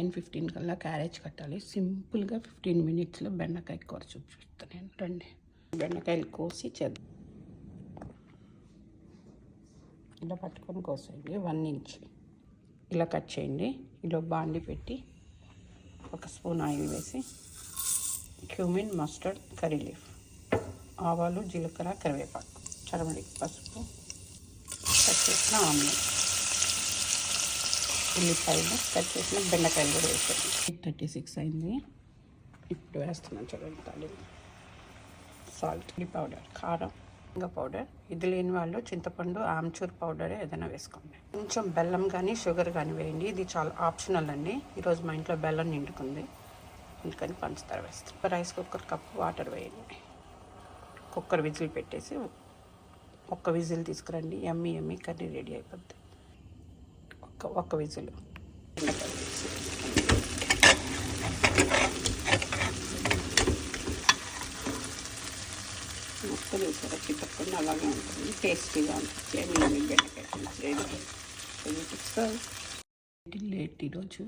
9:15 కల్లా క్యారేజ్ కట్టాలి. సింపుల్గా 15 మినిట్స్లో బెండకాయ కూర చూపిస్తాను నేను. రండి, బెండకాయలు కోసి చేద్దాం. ఇలా పట్టుకొని కోసేయండి. 1 ఇంచ్ ఇలా కట్ చేయండి. ఇలా బాండి పెట్టి 1 స్పూన్ ఆయిల్ వేసి క్యూమిన్, మస్టర్డ్, కర్రీ లీఫ్, ఆవాలు, జీలకర్ర, కరివేపాకు, చరమడి, పసుపు, కట్ చేసిన ఆమ్లెట్, ఉల్లిపాయలు, కట్ చేసిన బెండకాయలు కూడా వేసాను. 8:36 అయింది. ఇప్పుడు వేస్తున్నాను చూడండి. తాలింపు, సాల్ట్, పౌడర్, కారం, ఇంకా పౌడర్. ఇది లేని వాళ్ళు చింతపండు, ఆమ్చూర్ పౌడర్ ఏదైనా వేసుకోండి. కొంచెం బెల్లం కానీ షుగర్ కానీ వేయండి. ఇది చాలా ఆప్షనల్ అండి. ఈరోజు మా ఇంట్లో బెల్లం నిండుకుంది, అందుకని పంచదార వేస్తాం. రైస్ కుక్కర్ కప్పు వాటర్ వేయండి. కుక్కర్ విజిల్ పెట్టేసి 1 విజిల్ తీసుకురండి. ఎమ్మి కర్రీ రెడీ అయిపోద్ది. ఒక విజిల్. మొత్తం వేసారు చిట్టకుండా అలాగే ఉంటుంది. టేస్టీగా ఉంటుంది. బెండకాయ రెడీ. లేట్ ఈరోజు.